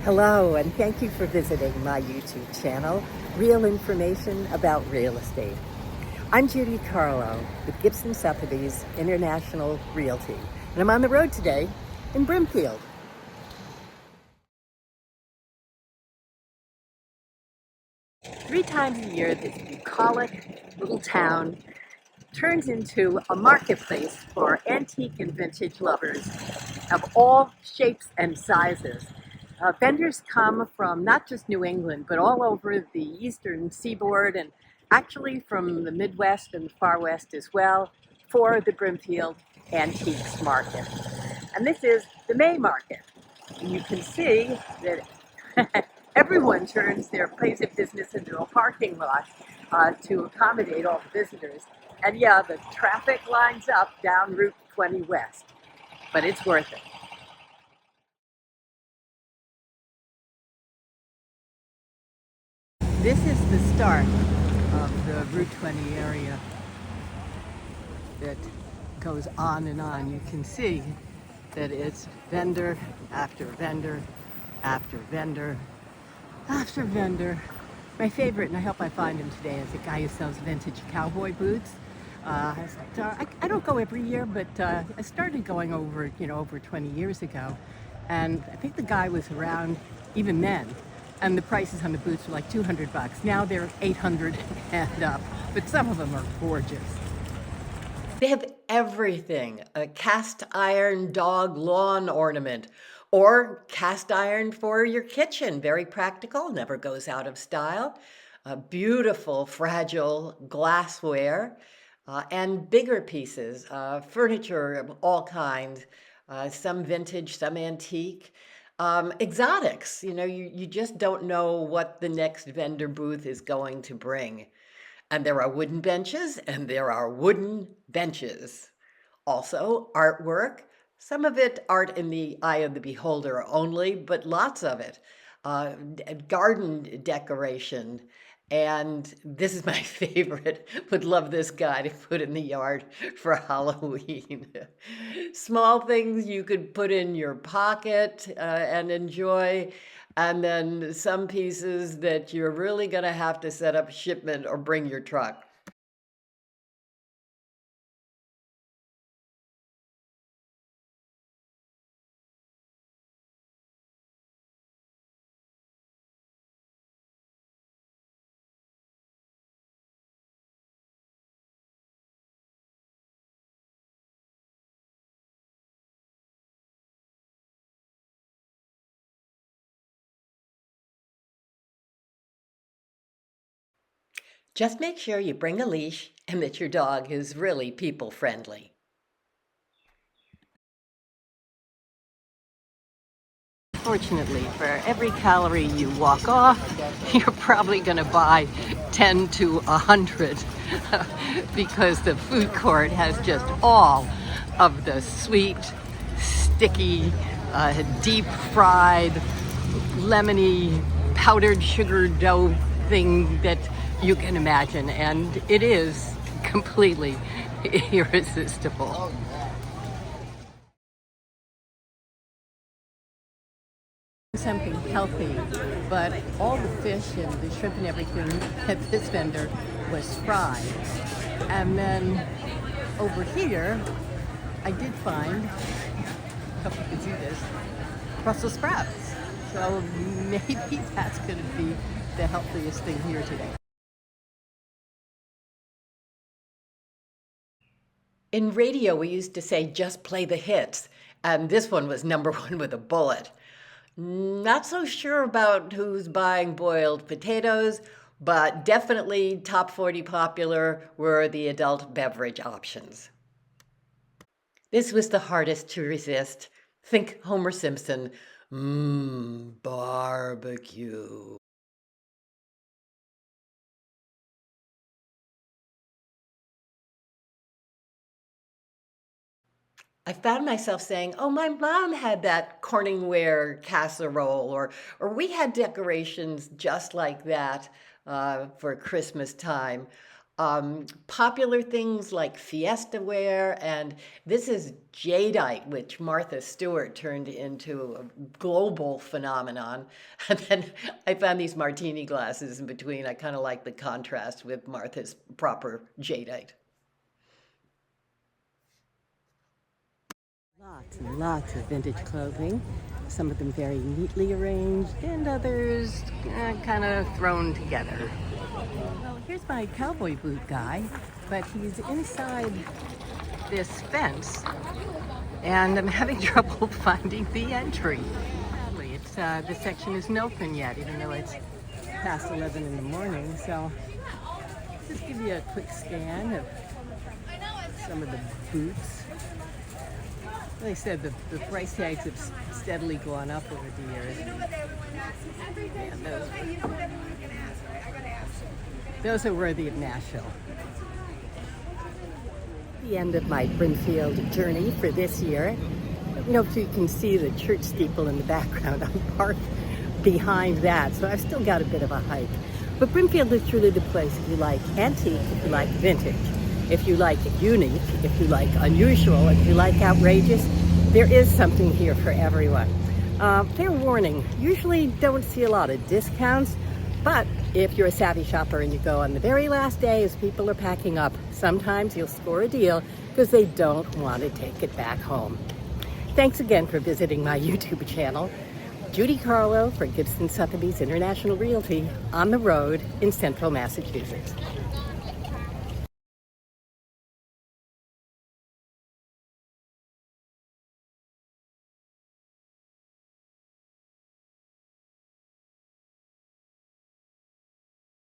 Hello, and thank you for visiting my YouTube channel, Real Information About Real Estate. I'm Judy Carlough with Gibson Sotheby's International Realty, and I'm on the road today in Brimfield. Three times a year, this bucolic little town turns into a marketplace for antique and vintage lovers of all shapes and sizes. Vendors come from not just New England, but all over the eastern seaboard and actually from the Midwest and the far west as well for the Brimfield Antiques market. And this is the May market. And you can see that everyone turns their place of business into a parking lot to accommodate all the visitors. And yeah, the traffic lines up down Route 20 West, but it's worth it. This is the start of the Route 20 area that goes on and on. You can see that it's vendor after vendor after vendor after vendor. My favorite, and I hope I find him today, is a guy who sells vintage cowboy boots. I don't go every year, but I started going over 20 years ago, and I think the guy was around even then, and the prices on the boots were like $200. Now they're 800 and up, but some of them are gorgeous. They have everything: a cast iron dog lawn ornament, or cast iron for your kitchen. Very practical, never goes out of style. Beautiful, fragile glassware, and bigger pieces, furniture of all kinds, some vintage, some antique. Exotics, you just don't know what the next vendor booth is going to bring. And there are wooden benches and there are wooden benches. Also, artwork, some of it art in the eye of the beholder only, but lots of it. Garden decoration. And this is my favorite. Would love this guy to put in the yard for Halloween. Small things you could put in your pocket and enjoy. And then some pieces that you're really going to have to set up shipment or bring your truck. Just make sure you bring a leash and that your dog is really people friendly. Fortunately, for every calorie you walk off, you're probably going to buy 10 to 100 because the food court has just all of the sweet, sticky, deep fried, lemony, powdered sugar dough thing that you can imagine, and it is completely irresistible. Something healthy, but all the fish and the shrimp and everything at this vendor was fried. And then over here, I did find, I hope you can see this, Brussels sprouts. So maybe that's going to be the healthiest thing here today. In radio, we used to say, just play the hits. And this one was number one with a bullet. Not so sure about who's buying boiled potatoes, but definitely top 40 popular were the adult beverage options. This was the hardest to resist. Think Homer Simpson. Barbecue. I found myself saying, oh, my mom had that Corningware casserole, or we had decorations just like that for Christmas time. Popular things like Fiesta ware, and this is jadeite, which Martha Stewart turned into a global phenomenon. And then I found these martini glasses in between. I kind of like the contrast with Martha's proper jadeite. Lots and lots of vintage clothing. Some of them very neatly arranged, and others kind of thrown together. Well, here's my cowboy boot guy, but he's inside this fence, and I'm having trouble finding the entry. It's this section isn't open yet, even though it's past 11 in the morning. So just give you a quick scan of some of the boots. Like I said, the price tags have steadily gone up over the years. Man, those are worthy of Nashville. The end of my Brimfield journey for this year. I don't know if you can see the church steeple in the background. I'm parked behind that, so I've still got a bit of a hike. But Brimfield is truly the place if you like antique, if you like vintage, if you like unique, if you like unusual, if you like outrageous. There is something here for everyone. Fair warning, usually don't see a lot of discounts, but if you're a savvy shopper and you go on the very last day as people are packing up, sometimes you'll score a deal because they don't want to take it back home. Thanks again for visiting my YouTube channel. Judy Carlough for Gibson Sotheby's International Realty on the road in central Massachusetts.